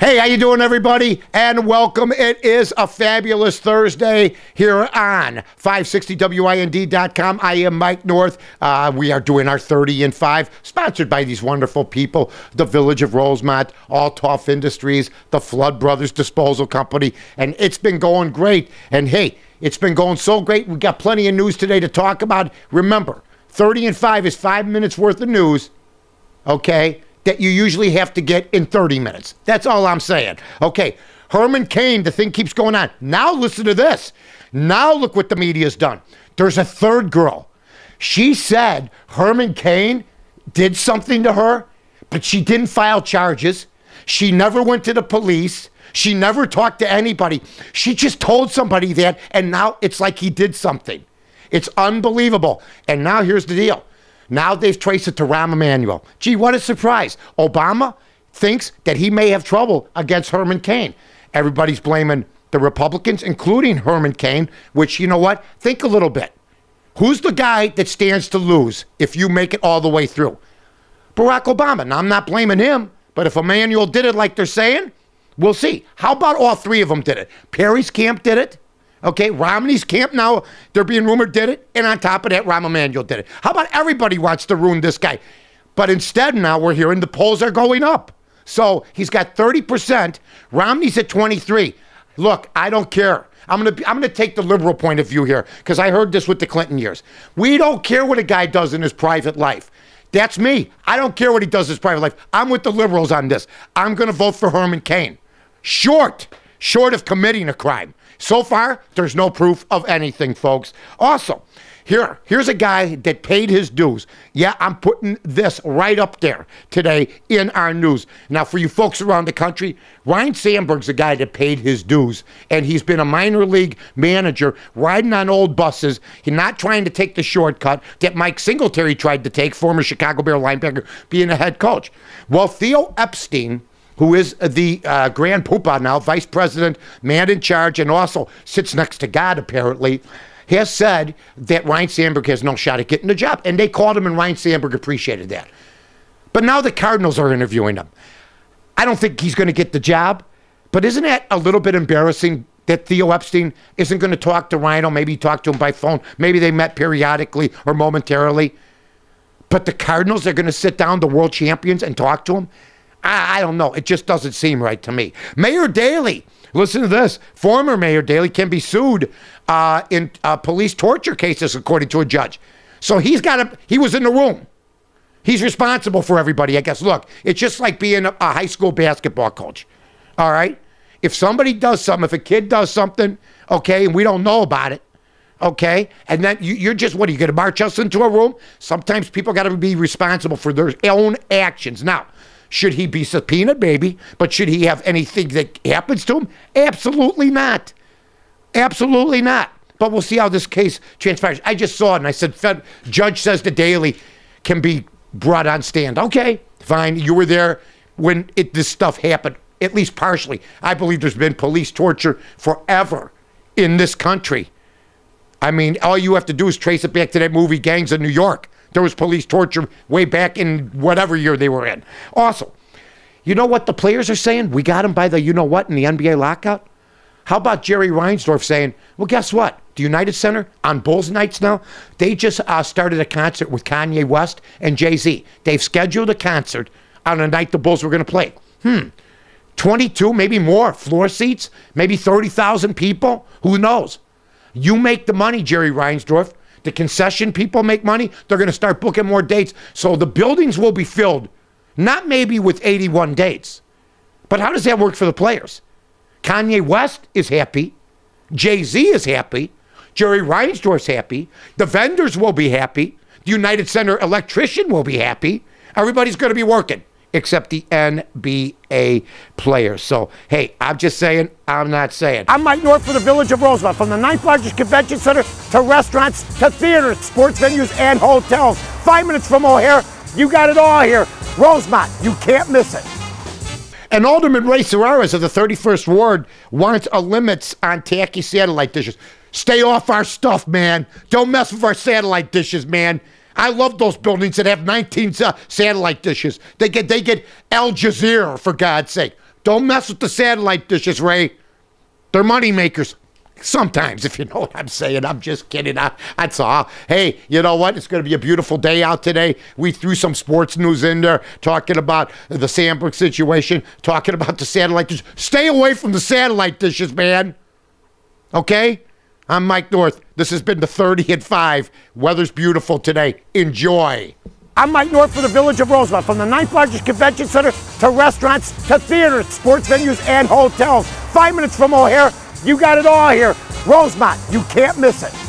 Hey, how you doing, everybody? And welcome. It is a fabulous Thursday here on 560wind.com. I am Mike North. We are doing our 30 and 5, sponsored by these wonderful people, the Village of Rosemont, All Tough Industries, the Flood Brothers Disposal Company, and it's been going great. And hey, it's been going so great. We got plenty of news today to talk about. Remember, 30 and 5 is 5 minutes worth of news, okay, that you usually have to get in 30 minutes. That's all I'm saying. Okay, Herman Cain, the thing keeps going on. Now listen to this. Now look what the media's done. There's a third girl. She said Herman Cain did something to her, but she didn't file charges. She never went to the police. She never talked to anybody. She just told somebody that, and now it's like he did something. It's unbelievable. And now here's the deal. Now they've traced it to Rahm Emanuel. Gee, what a surprise. Obama thinks that he may have trouble against Herman Cain. Everybody's blaming the Republicans, including Herman Cain, which, you know what? Think a little bit. Who's the guy that stands to lose if you make it all the way through? Barack Obama. Now, I'm not blaming him, but if Emanuel did it like they're saying, we'll see. How about all three of them did it? Perry's camp did it. Okay, Romney's camp now, they're being rumored did it. And on top of that, Rahm Emanuel did it. How about everybody wants to ruin this guy? But instead now we're hearing the polls are going up. So he's got 30%. Romney's at 23. Look, I don't care. I'm gonna take the liberal point of view here because I heard this with the Clinton years. We don't care what a guy does in his private life. That's me. I don't care what he does in his private life. I'm with the liberals on this. I'm going to vote for Herman Cain. Short of committing a crime. So far, there's no proof of anything, folks. Also, here's a guy that paid his dues. Yeah, I'm putting this right up there today in our news. Now, for you folks around the country, Ryan Sandberg's a guy that paid his dues, and he's been a minor league manager riding on old buses. He's not trying to take the shortcut that Mike Singletary tried to take, former Chicago Bear linebacker, being a head coach. Well, Theo Epstein, who is the grand poobah now, vice president, man in charge, and also sits next to God, apparently, has said that Ryan Sandberg has no shot at getting the job. And they called him, and Ryan Sandberg appreciated that. But now the Cardinals are interviewing him. I don't think he's going to get the job, but isn't that a little bit embarrassing that Theo Epstein isn't going to talk to Rhino? Maybe talk to him by phone. Maybe they met periodically or momentarily. But the Cardinals are going to sit down, the world champions, and talk to him? I don't know. It just doesn't seem right to me. Mayor Daley, listen to this. Former Mayor Daley can be sued in police torture cases, according to a judge. So he was in the room. He's responsible for everybody, I guess. Look, it's just like being a high school basketball coach. All right? If somebody does something, if a kid does something, okay, and we don't know about it, okay, and then you're just, what, are you going to march us into a room? Sometimes people got to be responsible for their own actions. Now, should he be subpoenaed? Maybe. But should he have anything that happens to him? Absolutely not. Absolutely not. But we'll see how this case transpires. I just saw it, and I said, judge says the Daily can be brought on stand. Okay, fine. You were there when this stuff happened, at least partially. I believe there's been police torture forever in this country. I mean, all you have to do is trace it back to that movie, Gangs of New York. There was police torture way back in whatever year they were in. Also, you know what the players are saying? We got them by the you-know-what in the NBA lockout? How about Jerry Reinsdorf saying, well, guess what? The United Center on Bulls nights now, they just started a concert with Kanye West and Jay-Z. They've scheduled a concert on a night the Bulls were going to play. 22, maybe more, floor seats, maybe 30,000 people. Who knows? You make the money, Jerry Reinsdorf. The concession people make money. They're going to start booking more dates. So the buildings will be filled, not maybe with 81 dates. But how does that work for the players? Kanye West is happy. Jay-Z is happy. Jerry Reinsdorf's happy. The vendors will be happy. The United Center electrician will be happy. Everybody's going to be working except the NBA players. So, hey, I'm just saying, I'm not saying. I'm Mike North for the Village of Rosemont. From the 9th largest convention center to restaurants to theaters, sports venues, and hotels. 5 minutes from O'Hare, you got it all here. Rosemont, you can't miss it. And Alderman Ray Serraris of the 31st Ward wants a limits on tacky satellite dishes. Stay off our stuff, man. Don't mess with our satellite dishes, man. I love those buildings that have 19 satellite dishes. They get Al Jazeera, for God's sake. Don't mess with the satellite dishes, Ray. They're money makers. Sometimes, if you know what I'm saying. I'm just kidding. That's all. Hey, you know what? It's going to be a beautiful day out today. We threw some sports news in there, talking about the Sandberg situation, talking about the satellite dishes. Stay away from the satellite dishes, man. Okay? I'm Mike North. This has been the 30 and 5. Weather's beautiful today. Enjoy. I'm Mike North for the Village of Rosemont. From the 9th largest convention center to restaurants to theaters, sports venues, and hotels. 5 minutes from O'Hare. You got it all here. Rosemont, you can't miss it.